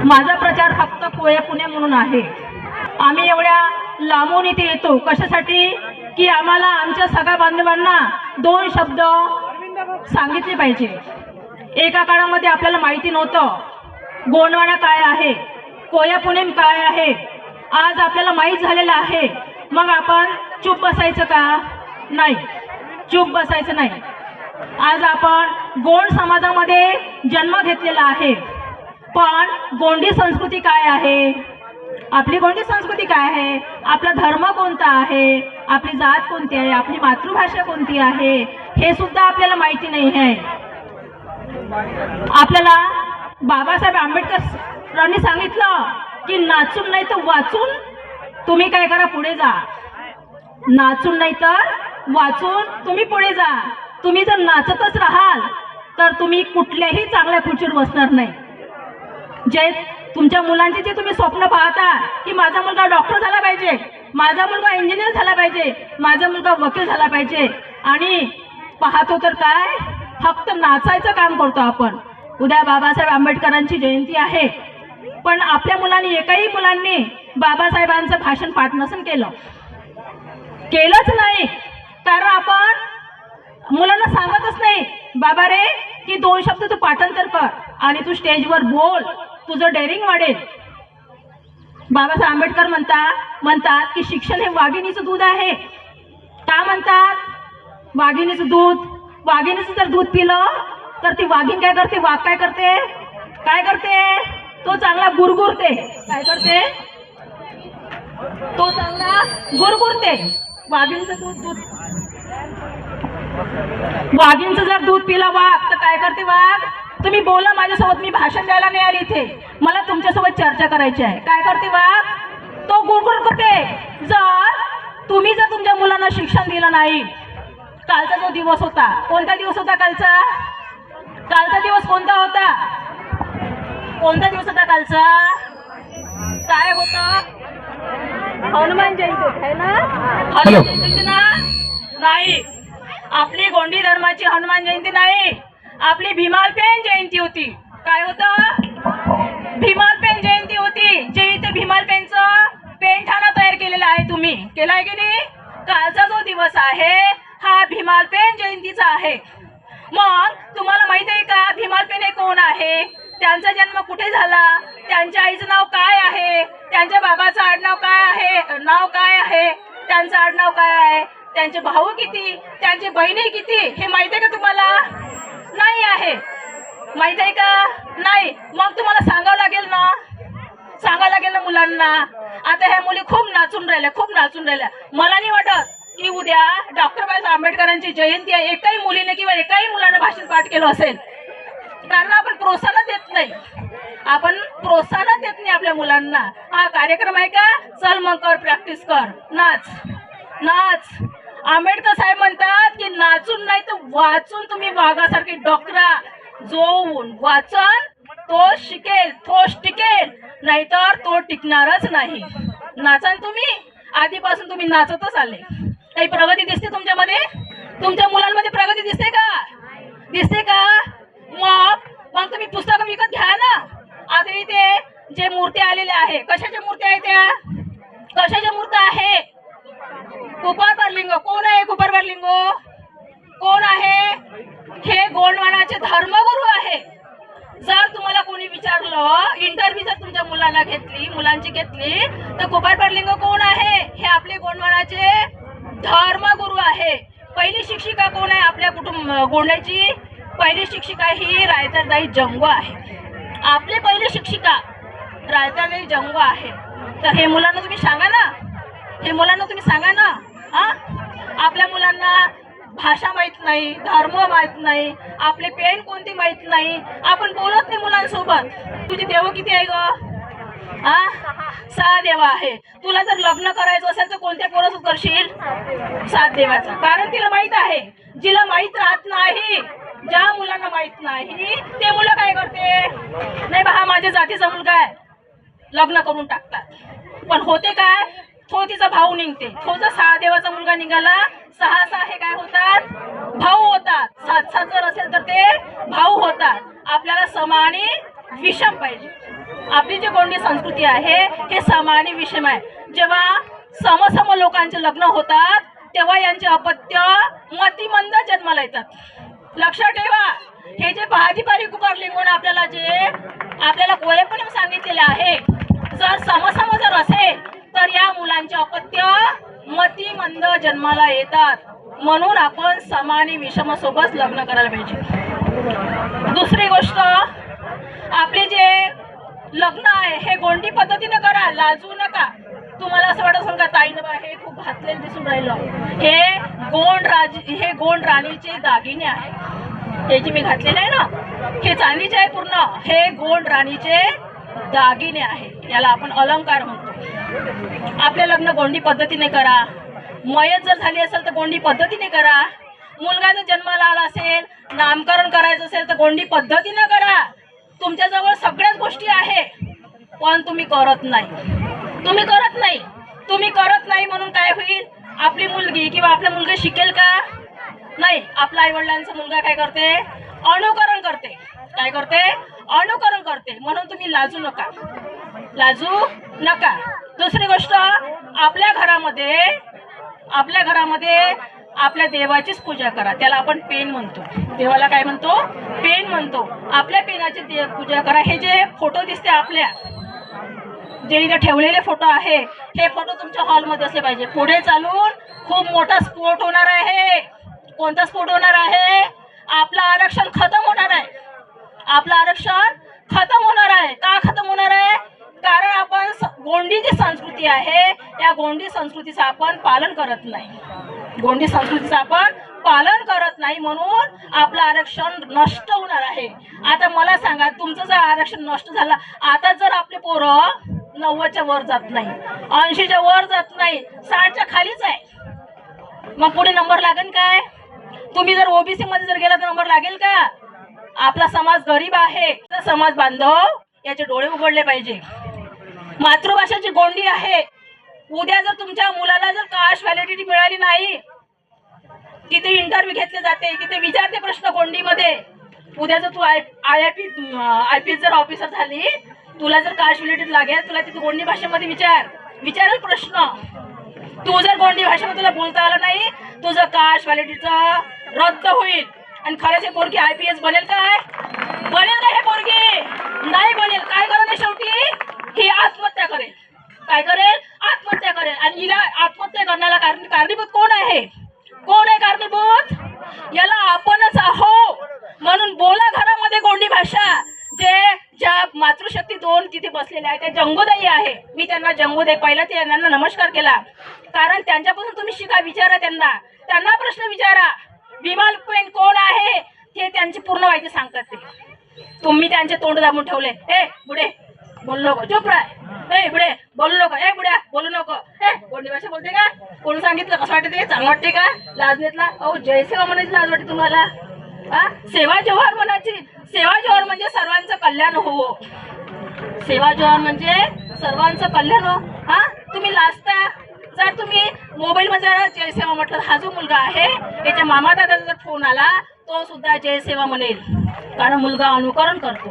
माझा प्रचार फक्त कोया पुणे म्हणून आहे। आम्ही एवढ्या लांबून इथे येतो कशासाठी की आम्हाला आमच्या सगळ्या बांधवांना दोन शब्द सांगितले पाहिजे। एका काळामध्ये आपल्याला माहिती नव्हतं गोंडवाना काय आहे, कोया पुणे काय आहे। आज आपल्याला माहीत झालेलं आहे, मग आपण चूप बसायचं का? नाही, चूप बसायचं नाही। आज आपण गोंड समाजामध्ये जन्म घेतलेला आहे, पण गोंडी संस्कृती काय आहे, आपली गोंडी संस्कृती काय आहे, आपला धर्म कोणता आहे, आपली जात कोणती आहे, आपली मातृभाषा कोणती आहे, हे सुद्धा आपल्याला माहिती नाही आहे। आपल्याला बाबासाहेब आंबेडकरांनी सांगितलं की नाचून नाही तर वाचून तुम्ही काय करा, पुढे जा। नाचून नाही तर वाचून तुम्ही पुढे जा। तुम्ही जर नाचतच राहाल तर तुम्ही कुठल्याही चांगल्या खुर्चीवर बसणार नाही। जे तुमच्या मुलांचे जे तुम्ही स्वप्न पाहता की माझा मुलगा डॉक्टर झाला पाहिजे, माझा मुलगा इंजिनियर झाला पाहिजे, माझा मुलगा वकील झाला पाहिजे, आणि पाहतो तर काय फक्त नाचायचं काम करतो आपण। उद्या बाबासाहेब आंबेडकरांची जयंती आहे, पण आपल्या मुलांनी एकही मुलांनी बाबासाहेबांचं भाषण पाठ नसून केलंच नाही। कारण आपण मुलांना सांगतच नाही बाबा रे की दोन शब्द तू पाठांतर कर आणि तू स्टेजवर बोल, तुझं डेअरिंग वाढेल। बाबासाहेब आंबेडकर म्हणतात की शिक्षण हे वाघिणीचं दूध आहे। का म्हणतात? वाघिणीचं दूध, वाघिणीचं जर दूध पिलं तर ती वाघीण काय करते, वाघ काय करते, तो चांगला गुरगुरते। काय करते? तो चांगला गुरगुरते। वाघीणचं जर दूध पिलं वाघ तर काय करते वाघ? तुम्ही बोला माझ्यासोबत, मी भाषण द्यायला नाही आली इथे, मला तुमच्यासोबत चर्चा करायची आहे। काय करते वाघ? तो गुरगुर करते। तुम्ही जर तुमच्या मुलांना शिक्षण दिलं नाही, कालचा जो दिवस होता, कोणता दिवस होता कालचा दिवस कोणता होता? कोणता दिवस होता कालचा? काय होता? हनुमान जयंती आहे ना? हनुमान जयंती नाही, आपली गोंडी धर्माची हनुमान जयंती नाही, आपली भीमालपेन जयंती होती। काय होतं? भीमालपेन जयंती होती। जे इथे भीमालपेनचं पेनठाणा तयार केलेला आहे, तुम्ही केला आहे की नाही? कालचा जो दिवस आहे हा भीमालपेन जयंतीचा आहे। मग तुम्हाला माहिती आहे का भीमालपेन हे कोण आहे, त्यांचा जन्म कुठे झाला, त्यांच्या आईचं नाव काय आहे, त्यांच्या बाबाचं आडनाव काय आहे, त्यांचं आडनाव काय आहे, त्यांचे भाऊ किती, त्यांची बहिणी किती, हे माहिती आहे का तुम्हाला? नाही आहे। माहित आहे का? नाही। मग तुम्हाला सांगावं लागेल ना मुलांना। आता ह्या मुली खूप नाचून राहिल्या। मला नाही वाटत की उद्या डॉक्टर बाबासाहेब आंबेडकरांची जयंती आहे एकाही मुलीने किंवा एकाही मुलाने भाषण पाठ केलं असेल, कारण आपण प्रोत्साहन देत नाही आपल्या मुलांना। हा कार्यक्रम आहे का, चल मग कर, प्रॅक्टिस कर, नाच। आंबेडकर साहेब म्हणतात की नाचून नाही तर वाचून तुम्ही वाघासारखे डॉक्टरा। जो वाचन तो शिकेल, तोच टिकेल, नाहीतर तो टिकणारच नाही। नाचन तुम्ही, आधीपासून तुम्ही नाचतच आले। काही प्रगती दिसते तुमच्यामध्ये? तुमच्या मुलांमध्ये प्रगती दिसते का? मग तुम्ही पुस्तकं विकत घ्या ना। आता इथे जे मूर्त्या आलेल्या आहे, कशाच्या मूर्त्या आहेत त्या? कशाच्या मूर्त्या आहे? कुपारबारलिंग कोण आहे? कुपारबारलिंग कोण आहे? हे गोंडवानाचे धर्मगुरू आहे। जर तुम्हाला कोणी विचारलं, इंटरव्ह्यू जर तुमच्या मुलांची घेतली तर कुपारबारलिंग कोण आहे? हे आपले गोंडवानाचे धर्मगुरू आहे। पहिली शिक्षिका कोण आहे आपल्या गोंड्याची? पहिली शिक्षिका ही रायतरदाई जंगवा आहे। आपली पहिली शिक्षिका रायतरदाई जंगवा आहे। तर हे मुलांना तुम्ही सांगा ना, आपल्या मुलांना भाषा माहित नाही, धर्म माहित नाही, आपले पेन कोणती माहित नाही, आपण बोलत नाही मुलांसोबत। तुझे देव किती आहे ग? 6 देव आहे। तुला जर लग्न करायचं असेल तर कोणत्या पोरासोबत करशील? 7 देवाचा। कारण तिला माहित आहे। जिला माहित राहत नाही, ज्या मुलांना माहित नाही ते मुलं काय करते, नाही बा हा माझ्या जातीचा मुलगा आहे, लग्न करून टाकतात। पण होते काय, तो तिचा भाऊ निघते, तो जर 6 देवाचा मुलगा निघाला, 6 हे काय होतात, भाऊ होतात। 7 जर असेल तर ते भाऊ होतात। आपल्याला समानी विषम पाहिजे. आपली जी गोंडी संस्कृती आहे हे सम आणि विषम आहे. जेव्हा समसम लोकांचे लग्न होतात तेव्हा यांचे अपत्य मतिमंद जन्माला येतात. लक्षात ठेवा, हे जे भाजीपारी कुकर लिंगून आपल्याला गोयेपणे सांगितलेले आहे, जर समसम जर असेल तर या मुलांचे अपत्य मतिमंद जन्माला येतात. म्हणून आपण सम आणि विषम सोबत लग्न करायला पाहिजे. दुसरी गोष्ट, आपले जे लग्न आहे हे गोंडी पद्धतीने करा, लाजू नका. तुम्हाला असं वाटत असेल का ताईनं बा हे खूप घातलेलं दिसून राहिलं, हे गोंड राणीचे दागिने आहे. हे जे मी घातलेले आहे ना हे चांदीचे आहे पूर्ण, हे गोंड राणीचे दागिने आहे. याला आपण अलंकार म्हणतो. आपले लग्न गोंडी पद्धतीने करा. मयत जर झाली असेल तर गोंडी पद्धतीने करा. मुलगा जर जन्माला आला असेल, नामकरण करायचं असेल तर गोंडी पद्धतीने करा. तुमच्याजवळ सगळ्याच गोष्टी आहे पण तुम्ही करत नाही म्हणून काय होईल, आपली मुलगी किंवा आपला मुलगा शिकेल का? नाही. आपल्या आईवडिलांचा मुलगा काय करते? अनुकरण करते. काय करते? अनुकरण करते. म्हणून तुम्ही लाजू नका. दुसरी गोष्ट, आपल्या घरामध्ये आपल्या देवाचीच पूजा करा. त्याला आपण पेन म्हणतो. देवाला काय म्हणतो? पेन म्हणतो. आपल्या पेनाची पूजा करा. हे जे फोटो दिसते आपल्या, जे इथे ठेवलेले फोटो आहे, हे फोटो तुमच्या हॉलमध्ये असले पाहिजे. पुढे चालून खूप मोठा स्फोट होणार आहे. कोणता स्फोट होणार आहे? आपलं आरक्षण खतम होणार आहे. का खतम होणार आहे? कारण आपण गोंडी जी संस्कृती आहे या गोंडी संस्कृतीचं आपण पालन करत नाही. म्हणून आपलं आरक्षण नष्ट होणार आहे. आता मला सांगा, तुमचं जर आरक्षण नष्ट झालं, आता जर आपले पोरं 90च्या वर जात नाही, 80च्या वर जात नाही, 60च्या खालीच आहे, मग पुढे नंबर लागेल काय? तुम्ही जर ओबीसी मध्ये जर गेला तर नंबर लागेल का? आपला समाज गरीब आहे. समाज बांधव याचे डोळे उघडले पाहिजे. मातृभाषाची गोंडी आहे. उद्या जर तुमच्या मुलाला जर कास्ट व्हॅलिडिटी मिळाली नाही, तिथे इंटरव्ह्यू घेतले जाते, तिथे विचारते प्रश्न गोंडीमध्ये. उद्या जर तू आयपीएस जर ऑफिसर झाली, तुला जर कास्ट व्हॅलिडिटी लागेल, तुला तिथे गोंडी भाषेमध्ये विचारेल प्रश्न. तू जर गोंडी भाषेमध्ये तुला बोलता आलं नाही, तुझं कास्ट व्हॅलिडिटीचं रद्द होईल. आणि खरंच हे पोरगी आयपीएस बनेल का? हे पोरगी नाही बनेल. काय करेल? शेवटी ही आत्महत्या करेल. काय करेल? आत्महत्या करेल. आणि हिला आत्महत्या करण्याला कारणीभूत कोण आहे कारणीभूत? याला आपणच आहो. म्हणून बोला घरामध्ये गोंडी भाषा. ज्या मातृशक्ती 2 तिथे बसलेल्या आहेत त्या जंगूदाई आहे. मी त्यांना जंगूदाई पहिला त्यांना नमस्कार केला, कारण त्यांच्यापासून तुम्ही शिका. विचारा त्यांना प्रश्न विचारा. विमल पेन कोण आहे ते त्यांची पूर्ण माहिती सांगतात. तुम्ही त्यांचे तोंड दाबून ठेवले. बुडे बोलू नको, चुप राह. बुडे बोलू नको. बुड्या बोलू नको. गोंडी भाषा बोलते का? कोण सांगितलं? कसं वाटते? चांगलं वाटते का? लाज घेतला? जय सेवा म्हणायची लाज वाटते तुम्हाला? सेवा जोहार म्हणायची. सेवा जोहार म्हणजे सर्वांचं कल्याण हो. तुम्ही लाजता. जर तुम्ही मोबाईलमध्ये जय सेवा म्हटलं, हा जो मुलगा आहे याच्या मामा दादाचा जर फोन आला तो सुद्धा जय सेवा म्हणेल, कारण मुलगा अनुकरण करतो.